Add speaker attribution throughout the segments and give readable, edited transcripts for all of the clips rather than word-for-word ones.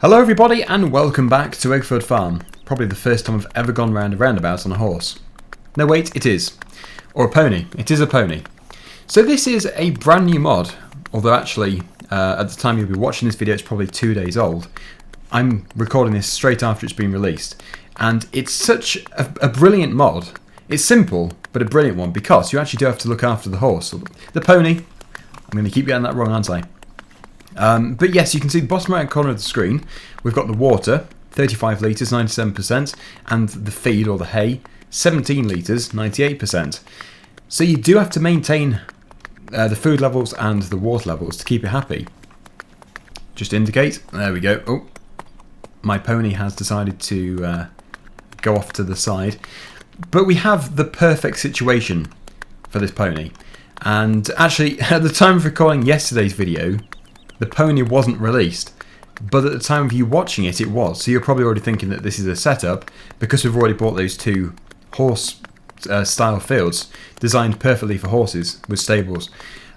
Speaker 1: Hello everybody and welcome back to Oakfield Farm. Probably the first time I've ever gone round a roundabout on a horse. No wait, it is. Or a pony. It is a pony. So this is a brand new mod, although actually at the time you'll be watching this video it's probably 2 days old. I'm recording this straight after it's been released and it's such a brilliant mod. It's simple but a brilliant one because you actually do have to look after the horse. The pony. I'm going to keep getting that wrong, aren't I? But yes, you can see the bottom right corner of the screen. We've got the water, 35 litres, 97%, and the feed or the hay, 17 litres, 98%. So you do have to maintain the food levels and the water levels to keep it happy. Just indicate. There we go. Oh, my pony has decided to go off to the side. But we have the perfect situation for this pony. And actually, at the time of recording yesterday's video, the pony wasn't released, but at the time of you watching it, it was. So you're probably already thinking that this is a setup because we've already bought those two horse style fields designed perfectly for horses with stables.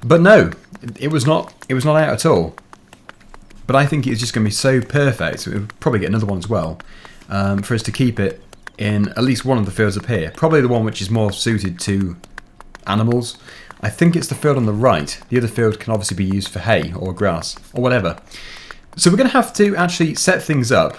Speaker 1: But no, it was not. It was not out at all. But I think it's just going to be so perfect. So we'll probably get another one as well for us to keep it in at least one of the fields up here. Probably the one which is more suited to animals. I think it's the field on the right. The other field can obviously be used for hay or grass or whatever. So we're going to have to actually set things up.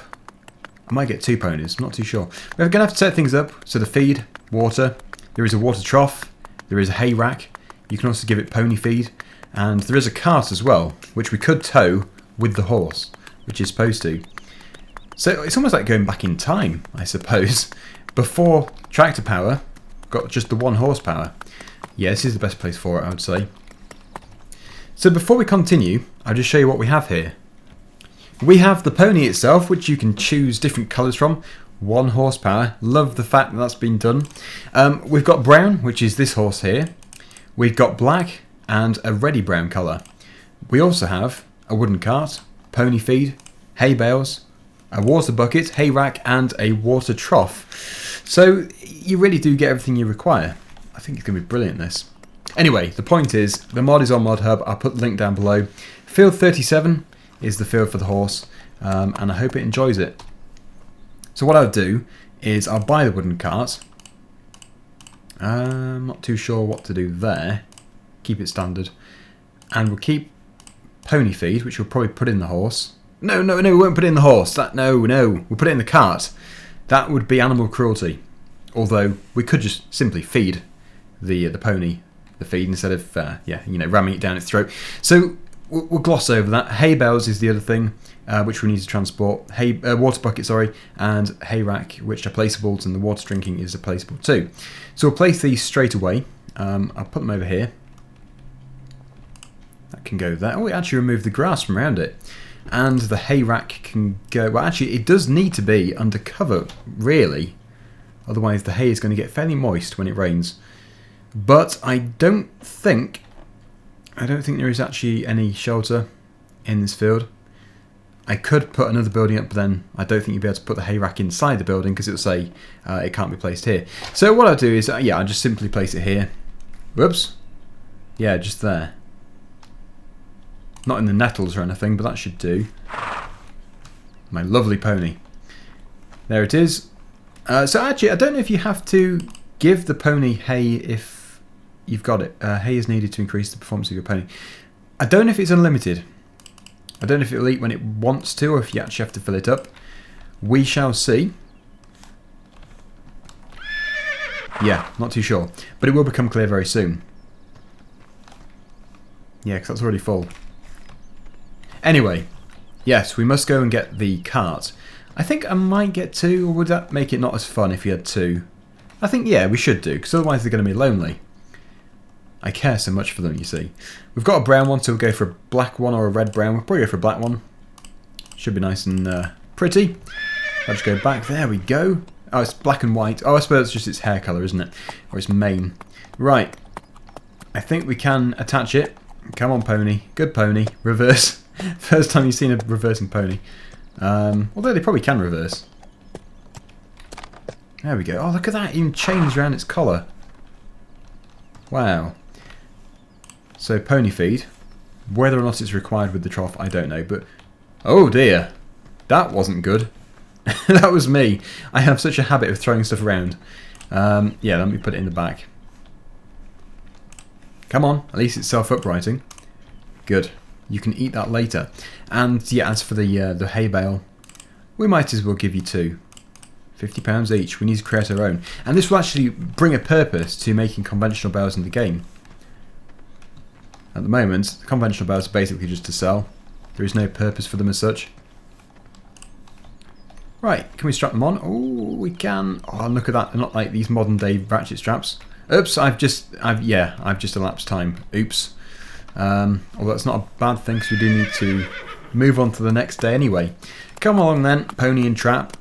Speaker 1: I might get two ponies, I'm not too sure. We're going to have to set things up. So the feed, water, there is a water trough, there is a hay rack. You can also give it pony feed. And there is a cart as well, which we could tow with the horse, which is supposed to. So it's almost like going back in time, I suppose. Before tractor power, got just the 1 horsepower. Yeah, this is the best place for it, I would say. So before we continue, I'll just show you what we have here. We have the pony itself, which you can choose different colours from. 1 horsepower. Love the fact that that's been done. We've got brown, which is this horse here. We've got black and a reddy brown colour. We also have a wooden cart, pony feed, hay bales, a water bucket, hay rack and a water trough. So you really do get everything you require. I think it's going to be brilliant, this. Anyway, the point is, the mod is on Mod Hub. I'll put the link down below. Field 37 is the field for the horse, and I hope it enjoys it. So what I'll do is I'll buy the wooden cart. I'm not too sure what to do there. Keep it standard. And we'll keep pony feed, which we'll probably put in the horse. No, we won't put it in the horse. No, we'll put it in the cart. That would be animal cruelty. Although, we could just simply feed the pony the feed instead of ramming it down its throat. So we'll gloss over that. Hay bales is the other thing which we need to transport. Water bucket, and hay rack, which are placeables, and the water drinking is a placeable too. So we'll place these straight away. I'll put them over here. That can go there. Oh, it actually removed the grass from around it. And the hay rack can go. Well, actually, it does need to be under cover, really. Otherwise, the hay is going to get fairly moist when it rains. But I don't think there is actually any shelter in this field. I could put another building up, but then I don't think you'll be able to put the hay rack inside the building because it'll say it can't be placed here. So what I'll do is, I'll just simply place it here. Whoops. Yeah, just there. Not in the nettles or anything, but that should do. My lovely pony. There it is. So actually, I don't know if you have to give the pony hay if you've got it. Hay is needed to increase the performance of your pony. I don't know if it's unlimited. I don't know if it will eat when it wants to or if you actually have to fill it up. We shall see. Yeah, not too sure. But it will become clear very soon. Yeah, because that's already full. Anyway, yes, we must go and get the cart. I think I might get 2, or would that make it not as fun if you had 2? I think, yeah, we should do, because otherwise they're going to be lonely. I care so much for them, you see. We've got a brown one, so we'll go for a black one or a red-brown. We'll probably go for a black one. Should be nice and pretty. I'll just go back. There we go. Oh, it's black and white. Oh, I suppose it's just its hair colour, isn't it? Or its mane. Right. I think we can attach it. Come on, pony. Good pony. Reverse. First time you've seen a reversing pony. Although they probably can reverse. There we go. Oh, look at that. Even chains around its collar. Wow. So pony feed. Whether or not it's required with the trough, I don't know. But oh dear. That wasn't good. That was me. I have such a habit of throwing stuff around. Yeah, let me put it in the back. Come on, at least it's self-uprighting. Good. You can eat that later. And yeah, as for the hay bale, we might as well give you two. £50 each. We need to create our own. And this will actually bring a purpose to making conventional bales in the game. At the moment, the conventional bales are basically just to sell. There is no purpose for them as such. Right, can we strap them on? Oh, we can. Oh, look at that. They're not like these modern day ratchet straps. Oops, I've just elapsed time. Oops. Although it's not a bad thing because we do need to move on to the next day anyway. Come along then, pony and trap.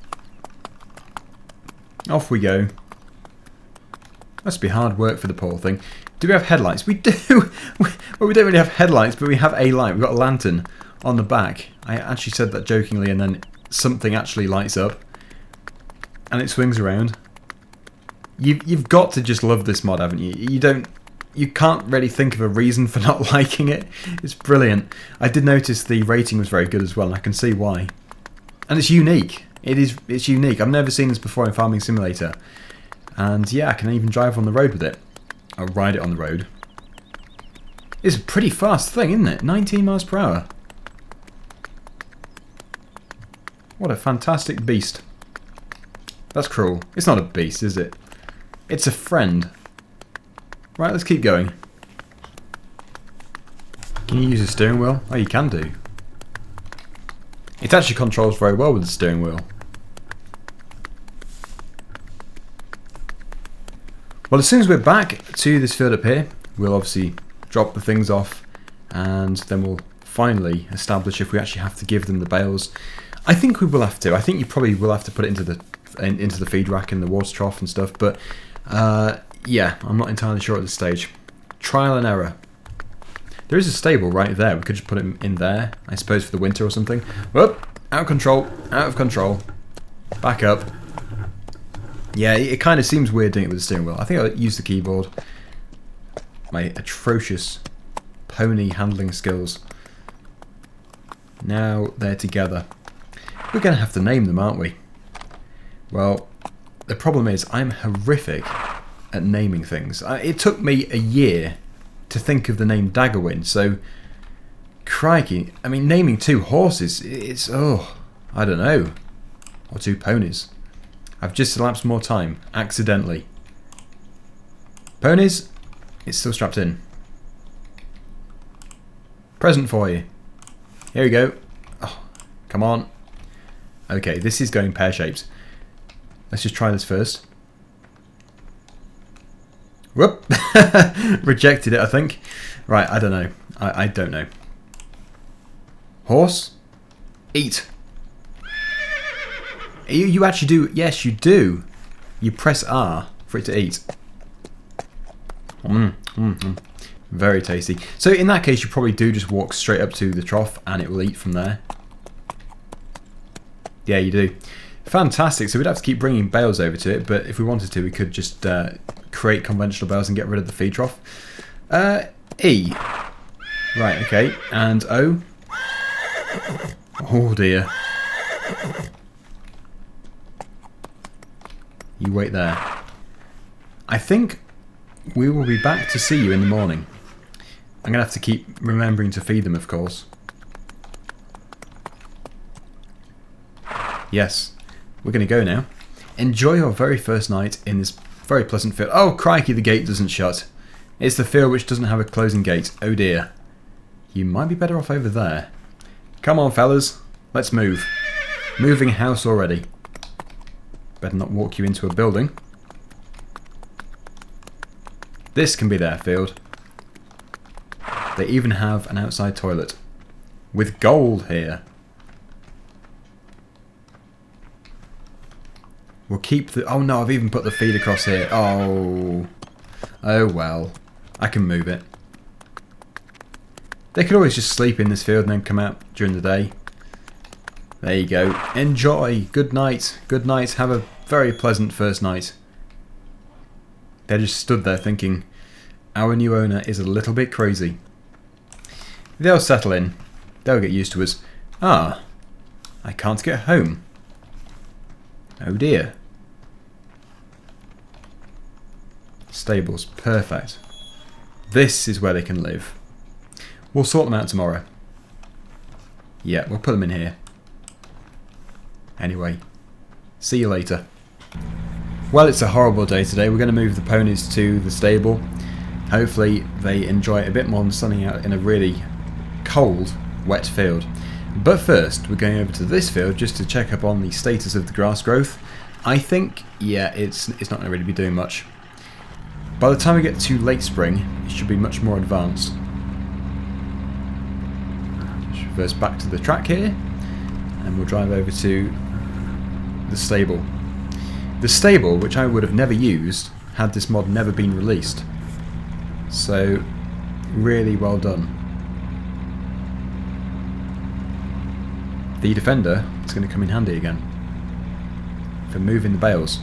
Speaker 1: Off we go. Must be hard work for the poor thing. Do we have headlights? We do! Well, we don't really have headlights, but we have a light. We've got a lantern on the back. I actually said that jokingly, and then something actually lights up. And it swings around. You've got to just love this mod, haven't you? You can't really think of a reason for not liking it. It's brilliant. I did notice the rating was very good as well, and I can see why. And it's unique. It's unique. I've never seen this before in Farming Simulator. And yeah, I can even drive on the road with it. I'll ride it on the road. It's a pretty fast thing, isn't it? 19 miles per hour. What a fantastic beast. That's cruel. It's not a beast, is it? It's a friend. Right, let's keep going. Can you use a steering wheel? Oh, you can do. It actually controls very well with the steering wheel. Well, as soon as we're back to this field up here, we'll obviously drop the things off, and then we'll finally establish if we actually have to give them the bales. I think we will have to. I think you probably will have to put it into the feed rack and the water trough and stuff, but yeah, I'm not entirely sure at this stage. Trial and error. There is a stable right there. We could just put it in there, I suppose, for the winter or something. Whoop! Out of control. Out of control. Back up. Yeah, it kind of seems weird doing it with the steering wheel. I think I'll use the keyboard. My atrocious pony handling skills. Now they're together. We're going to have to name them, aren't we? Well, the problem is I'm horrific at naming things. It took me a year to think of the name Daggerwin, so crikey. I mean, naming two horses, it's, oh, I don't know. Or two ponies. I've just elapsed more time, accidentally. Ponies, it's still strapped in. Present for you. Here we go. Oh, come on. Okay, this is going pear-shaped. Let's just try this first. Whoop! Rejected it, I think. Right, I don't know. I don't know. Horse? Eat. You actually do. Yes, you do. You press R for it to eat. Very tasty. So in that case, you probably do just walk straight up to the trough and it will eat from there. Yeah, you do. Fantastic. So we'd have to keep bringing bales over to it, but if we wanted to, we could just create conventional bales and get rid of the feed trough. E. Right, okay. And O. Oh dear. You wait there. I think we will be back to see you in the morning. I'm going to have to keep remembering to feed them, of course. Yes, we're going to go now. Enjoy your very first night in this very pleasant field. Oh, crikey, the gate doesn't shut. It's the field which doesn't have a closing gate. Oh dear. You might be better off over there. Come on, fellas. Let's move. Moving house already. Better not walk you into a building. This can be their field. They even have an outside toilet. With gold here. We'll keep the... Oh no, I've even put the feed across here. Oh. Oh well. I can move it. They could always just sleep in this field and then come out during the day. There you go. Enjoy. Good night. Good night. Have a very pleasant first night. They just stood there thinking, our new owner is a little bit crazy. They'll settle in. They'll get used to us. Ah. I can't get home. Oh dear. Stables, perfect. This is where they can live. We'll sort them out tomorrow. Yeah, we'll put them in here. Anyway, see you later. Well, it's a horrible day today. We're going to move the ponies to the stable. Hopefully they enjoy it a bit more than sunning out in a really cold, wet field. But first, we're going over to this field just to check up on the status of the grass growth. I think, yeah, it's not going to really be doing much. By the time we get to late spring, it should be much more advanced. Just reverse back to the track here, and we'll drive over to the stable. The stable, which I would have never used had this mod never been released. So, really well done. The Defender is going to come in handy again for moving the bales.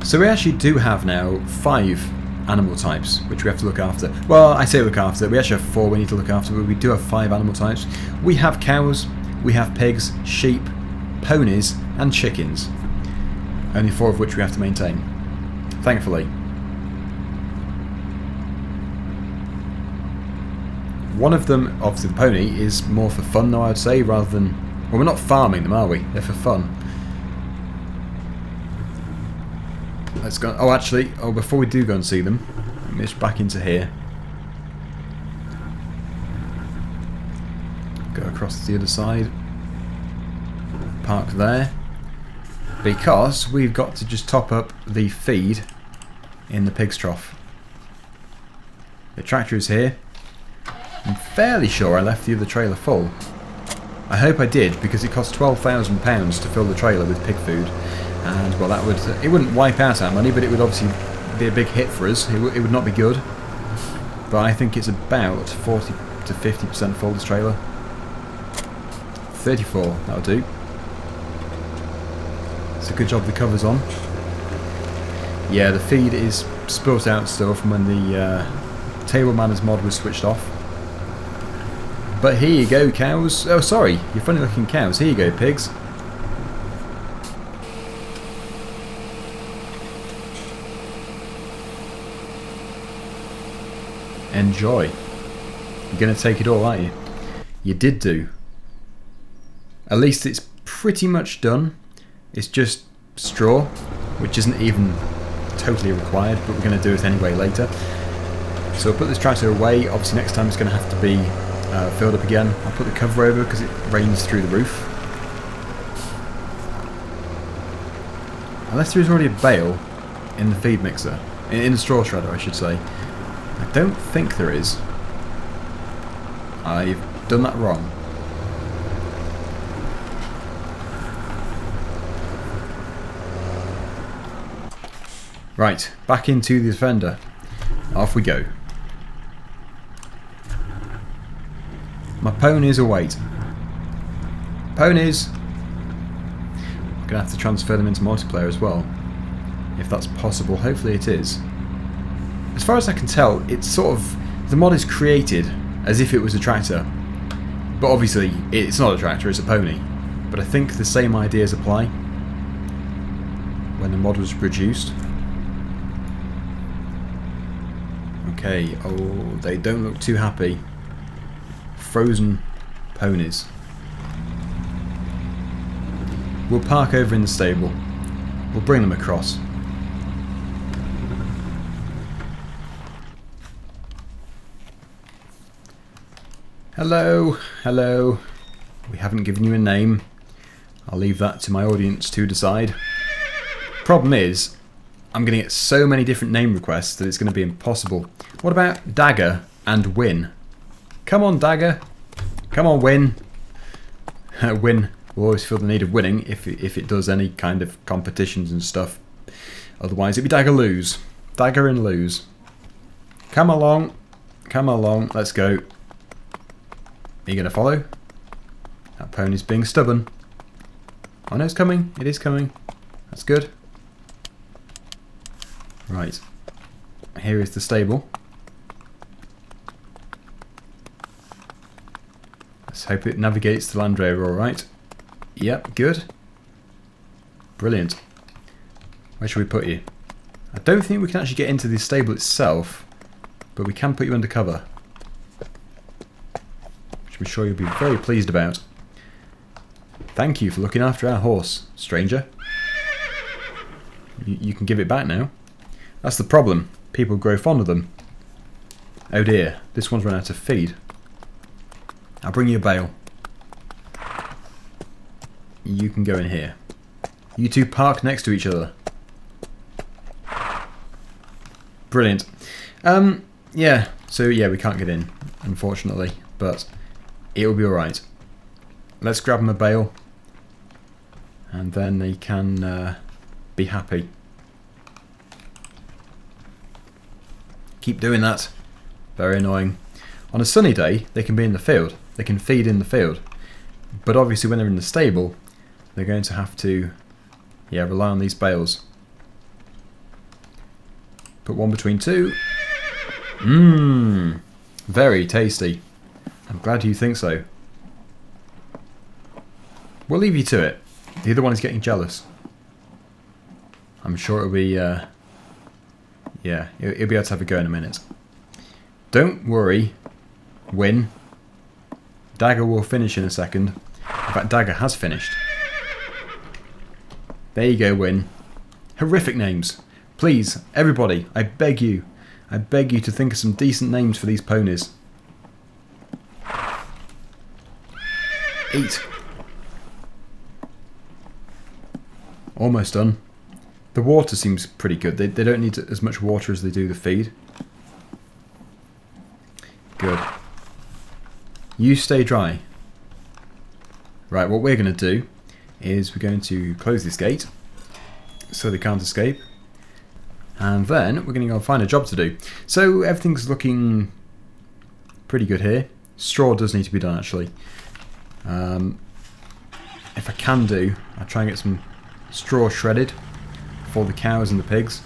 Speaker 1: So we actually do have now 5 animal types which we have to look after. Well, I say look after, we actually have 4 we need to look after, but we do have 5 animal types. We have cows, we have pigs, sheep, ponies and chickens. Only 4 of which we have to maintain, thankfully. One of them, obviously the pony, is more for fun though, I'd say, rather than... Well, we're not farming them, are we? They're for fun. Let's go... Oh, actually, before we do go and see them, let me just back into here. Go across to the other side. Park there. Because we've got to just top up the feed in the pig's trough. The tractor is here. I'm fairly sure I left the other trailer full. I hope I did, because it cost £12,000 to fill the trailer with pig food, and well, that would it wouldn't wipe out our money, but it would obviously be a big hit for us. It would not be good. But I think it's about 40 to 50% full, this trailer. 34, that'll do. It's a good job the cover's on. Yeah, the feed is spilt out still from when the table manners mod was switched off. But here you go, cows. Oh, sorry, you're funny looking cows. Here you go, pigs. Enjoy. You're going to take it all, aren't you? You did do. At least it's pretty much done. It's just straw, which isn't even totally required, but we're going to do it anyway later. So we'll put this tractor away. Obviously next time it's going to have to be filled up again. I'll put the cover over because it rains through the roof. Unless there is already a bale in the feed mixer. In the straw shredder, I should say. I don't think there is. I've done that wrong. Right, back into the Defender. Off we go. My ponies await. Ponies! I'm going to have to transfer them into multiplayer as well. If that's possible. Hopefully it is. As far as I can tell, it's sort of... The mod is created as if it was a tractor. But obviously, it's not a tractor, it's a pony. But I think the same ideas apply when the mod was produced. Okay, oh, they don't look too happy. Frozen ponies. We'll park over in the stable. We'll bring them across. Hello, hello. We haven't given you a name. I'll leave that to my audience to decide. Problem is, I'm going to get so many different name requests that it's going to be impossible. What about Dagger and Win? Come on, Dagger. Come on, Win. Win will always feel the need of winning if it does any kind of competitions and stuff. Otherwise, it'd be Dagger lose. Dagger and lose. Come along. Come along. Let's go. Are you going to follow? That pony's being stubborn. Oh no, it's coming. It is coming. That's good. Right. Here is the stable. Let's hope it navigates the Land Rover alright. Yep, good. Brilliant. Where should we put you? I don't think we can actually get into the stable itself, but we can put you under cover. Which I'm sure you'll be very pleased about. Thank you for looking after our horse, stranger. You can give it back now. That's the problem. People grow fond of them. Oh dear, this one's run out of feed. I'll bring you a bale. You can go in here. You two park next to each other. Brilliant. Yeah, so yeah, we can't get in, unfortunately, but it'll be alright. Let's grab him a bale, and then they can be happy. Keep doing that. Very annoying. On a sunny day, they can be in the field. They can feed in the field. But obviously when they're in the stable, they're going to have to, yeah, rely on these bales. Put one between two. Mmm. Very tasty. I'm glad you think so. We'll leave you to it. The other one is getting jealous. I'm sure it'll be, yeah, he'll be able to have a go in a minute. Don't worry, Win. Dagger will finish in a second. In fact, Dagger has finished. There you go, Win. Horrific names. Please, everybody, I beg you to think of some decent names for these ponies. 8. Almost done. The water seems pretty good. They don't need as much water as they do the feed. Good. You stay dry. Right, what we're going to do is we're going to close this gate so they can't escape. And then we're going to go find a job to do. So everything's looking pretty good here. Straw does need to be done, actually. If I can do, I'll try and get some straw shredded for the cows and the pigs.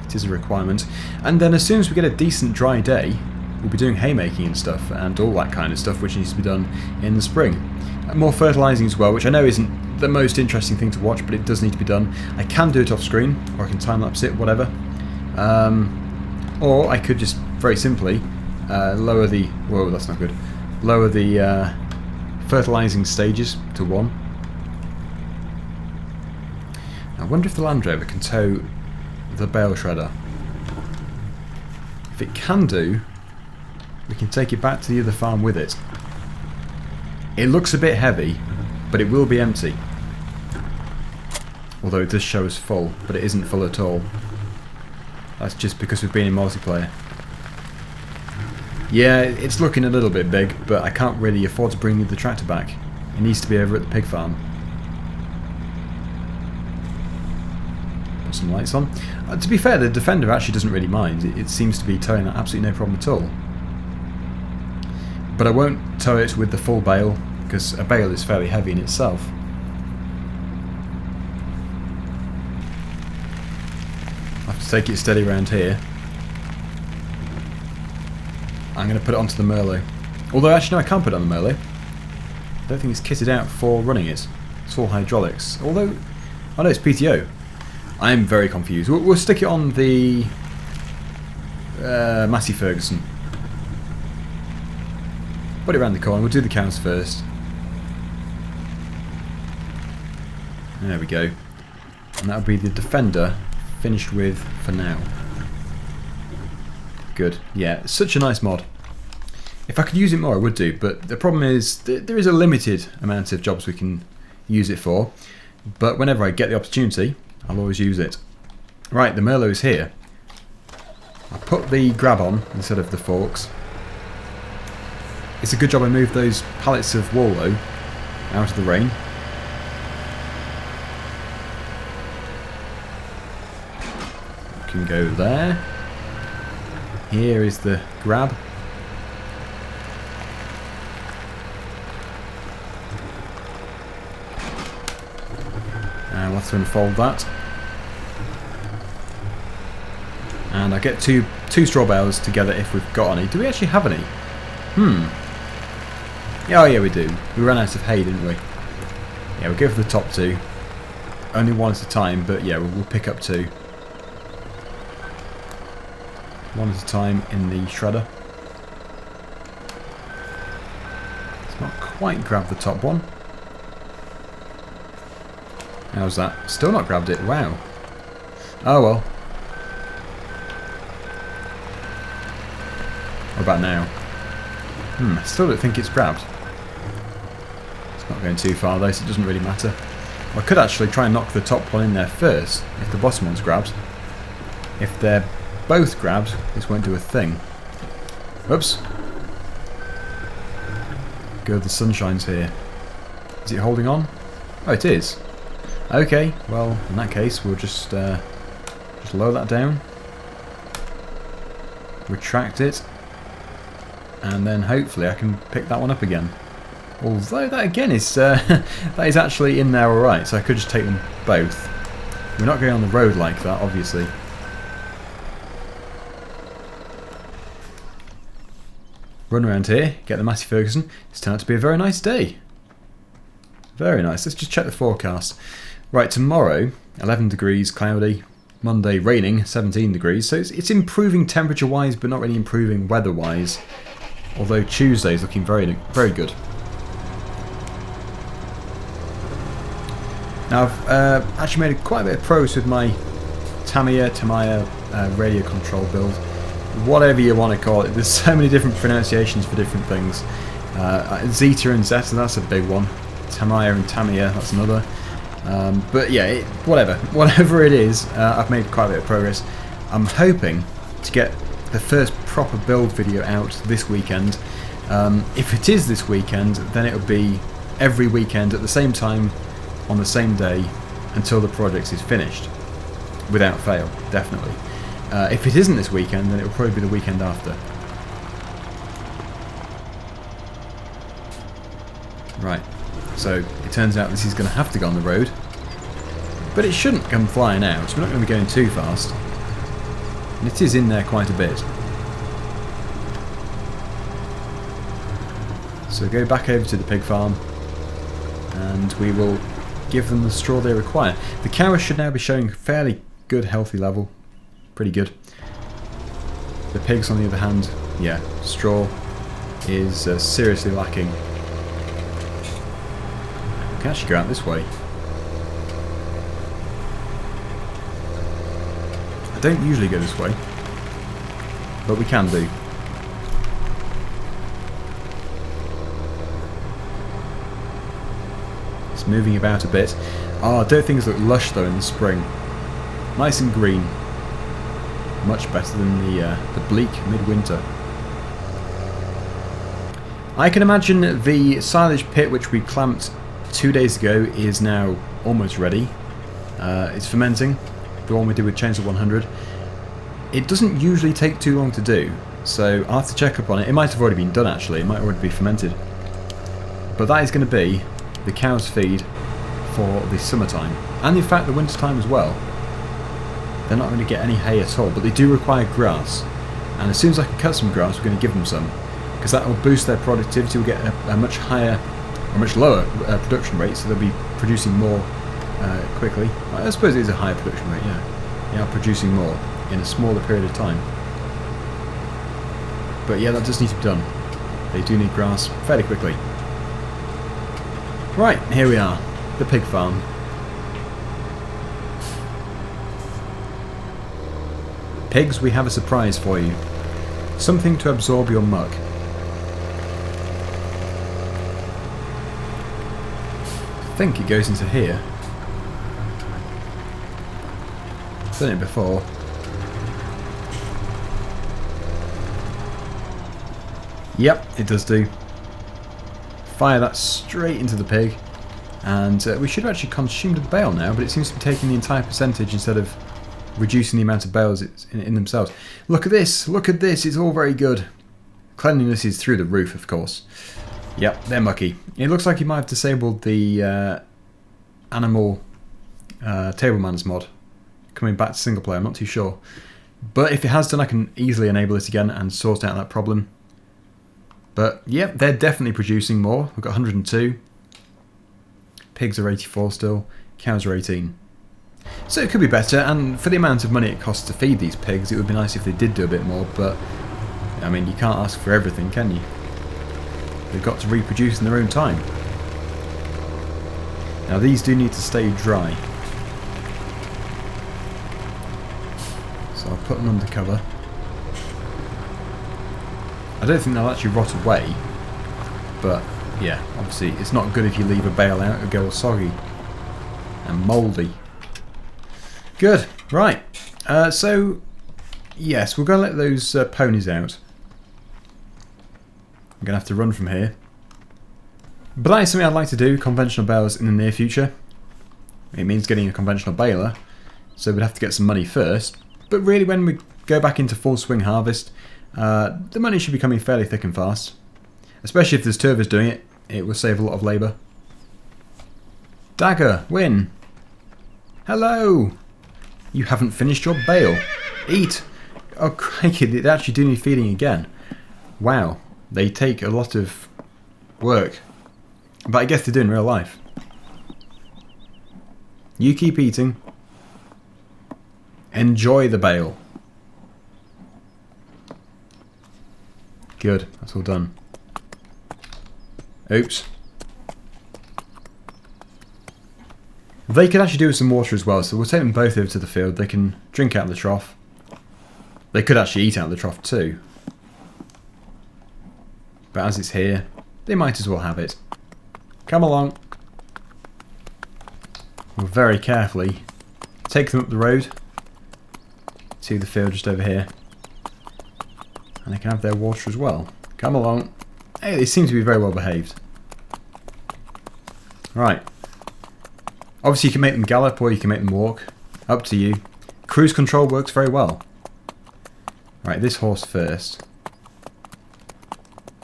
Speaker 1: It is a requirement. And then as soon as we get a decent dry day, we'll be doing haymaking and stuff, and all that kind of stuff which needs to be done in the spring. And more fertilising as well, which I know isn't the most interesting thing to watch, but it does need to be done. I can do it off screen, or I can time-lapse it, whatever. Or I could just, very simply, lower the... Whoa, that's not good. Lower the fertilising stages to 1. I wonder if the Land Rover can tow the bale shredder. If it can do, we can take it back to the other farm with it. It looks a bit heavy, but it will be empty. Although it does show us full, but it isn't full at all. That's just because we've been in multiplayer. Yeah, it's looking a little bit big, but I can't really afford to bring the tractor back. It needs to be over at the pig farm. Put some lights on. To be fair, the Defender actually doesn't really mind. It seems to be towing that absolutely no problem at all. But I won't tow it with the full bale, because a bale is fairly heavy in itself. I have to take it steady around here. I'm going to put it onto the Merlo. Although, actually, no, I can't put it on the Merlo. I don't think it's kitted out for running it. It's all hydraulics. Although, oh no, it's PTO. I'm very confused. We'll stick it on the Massey Ferguson. Put it around the corner. We'll do the cows first. There we go. And that'll be the Defender finished with for now. Good. Yeah, such a nice mod. If I could use it more, I would do, but the problem is there is a limited amount of jobs we can use it for, but whenever I get the opportunity, I'll always use it. Right, the Merlo's here. I'll put the grab on instead of the forks. It's a good job I moved those pallets of wool, though, out of the rain. Can go there. Here is the grab. And we'll have to unfold that. And I get two straw bales together if we've got any. Do we actually have any? Yeah, oh yeah, we do. We ran out of hay, didn't we? Yeah, we'll go for the top 2. Only one at a time, but yeah, we'll pick up 2. One at a time in the shredder. It's not quite grabbed the top one. How's that? Still not grabbed it. Wow. Oh well. What about now? Still don't think it's grabbed. It's not going too far though, so it doesn't really matter. I could actually try and knock the top one in there first, if the bottom one's grabbed. If they're both grabbed, this won't do a thing. Oops. Good, the sun shines here. Is it holding on? Oh, it is. Okay, well, in that case, we'll just lower that down. Retract it. And then hopefully I can pick that one up again. Although that again is that is actually in there alright, so I could just take them both. We're not going on the road like that, obviously. Run around here, get the Massey Ferguson. It's turned out to be a very nice day. Very nice. Let's just check the forecast. Right, tomorrow, 11 degrees, cloudy. Monday, raining, 17 degrees. So it's improving temperature-wise, but not really improving weather-wise. Although Tuesday is looking very, very good. Now I've actually made quite a bit of progress with my Tamiya radio control build. Whatever you want to call it. There's so many different pronunciations for different things. Zeta and Zeta, that's a big one. Tamiya and Tamiya, that's another. But yeah, whatever it is, I've made quite a bit of progress. I'm hoping to get the first proper build video out this weekend. If it is this weekend, then it'll be every weekend at the same time, on the same day, until the project is finished. Without fail, definitely. If it isn't this weekend, then it'll probably be the weekend after. Right, so it turns out this is going to have to go on the road. But it shouldn't come flying out, so we're not going to be going too fast. And it is in there quite a bit. So go back over to the pig farm, and we will give them the straw they require. The cows should now be showing fairly good healthy level. Pretty good. The pigs, on the other hand, yeah, straw is seriously lacking. We can actually go out this way. I don't usually go this way, but we can do. It's moving about a bit. Oh, don't things look lush though in the spring. Nice and green. Much better than the bleak midwinter. I can imagine the silage pit which we clamped 2 days ago is now almost ready. It's fermenting. The one we did with Chainsaw 100. It doesn't usually take too long to do, so I'll have to check up on it. It might have already been done actually, it might already be fermented. But that is going to be the cow's feed for the summertime, and in fact the winter time as well. They're not going to get any hay at all, but they do require grass, and as soon as I can cut some grass we're going to give them some, because that will boost their productivity. We'll get a much higher, or much lower production rate, so they'll be producing more quickly. I suppose it is a higher production rate, yeah. They are producing more in a smaller period of time. But yeah, that does need to be done. They do need grass fairly quickly. Right, here we are, the pig farm. Pigs, we have a surprise for you. Something to absorb your muck. I think it goes into here. I've done it before. Yep, it does do. Fire that straight into the pig, and we should have actually consumed a bale now, but it seems to be taking the entire percentage instead of reducing the amount of bales in themselves. Look at this, it's all very good. Cleanliness is through the roof, of course. Yep, they're mucky. It looks like he might have disabled the animal table manners mod. Coming back to single player, I'm not too sure. But if it has done, I can easily enable it again and sort out that problem. But yeah, they're definitely producing more. We've got 102. Pigs are 84 still. Cows are 18. So it could be better, and for the amount of money it costs to feed these pigs, it would be nice if they did do a bit more, but I mean, you can't ask for everything, can you? They've got to reproduce in their own time. Now these do need to stay dry. So I'll put them under cover. I don't think they'll actually rot away, but yeah, obviously it's not good if you leave a bale out, it'll go all soggy and mouldy. Good, right. So yes, we're going to let those ponies out. I'm going to have to run from here. But that is something I'd like to do, conventional bales in the near future. It means getting a conventional baler, so we'd have to get some money first. But really when we go back into full swing harvest, the money should be coming fairly thick and fast. Especially if there's turvers doing it, it will save a lot of labour. Dagger, win! Hello! You haven't finished your bale. Eat! Oh crikey, they actually do need feeding again. Wow. They take a lot of work. But I guess they do in real life. You keep eating. Enjoy the bale. Good, that's all done. Oops. They could actually do with some water as well, so we'll take them both over to the field. They can drink out of the trough. They could actually eat out of the trough too. But as it's here, they might as well have it. Come along. We'll very carefully take them up the road to the field just over here. And they can have their water as well. Come along. Hey, they seem to be very well behaved. Right. Obviously you can make them gallop or you can make them walk. Up to you. Cruise control works very well. Right, this horse first.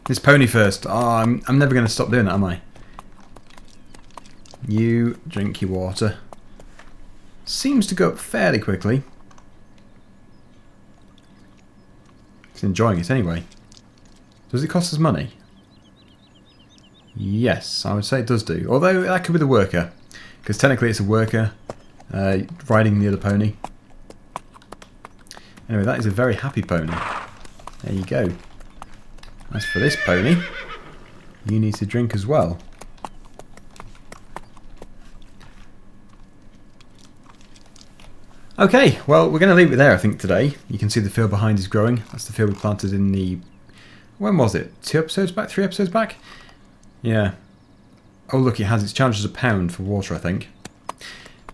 Speaker 1: This pony first. Oh, I'm never going to stop doing that, am I? You drink your water. Seems to go up fairly quickly. It's enjoying it anyway. Does it cost us money? Yes, I would say it does do. Although that could be the worker. Because technically it's a worker riding the other pony. Anyway, that is a very happy pony. There you go. As for this pony, you need to drink as well. Okay, well we're going to leave it there I think today. You can see the field behind is growing. That's the field we planted in the... When was it? 2 episodes back? 3 episodes back? Yeah. Oh look, it has its charges £1 for water I think.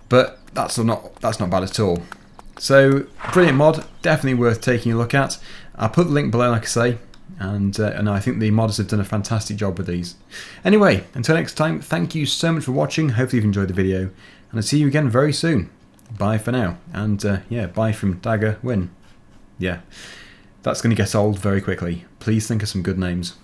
Speaker 1: But that's not bad at all. So, brilliant mod, definitely worth taking a look at. I'll put the link below like I say. And I think the modders have done a fantastic job with these. Anyway, until next time, thank you so much for watching. Hopefully you've enjoyed the video. And I'll see you again very soon. Bye for now. And yeah, bye from Dagger Win. Yeah, that's going to get old very quickly. Please think of some good names.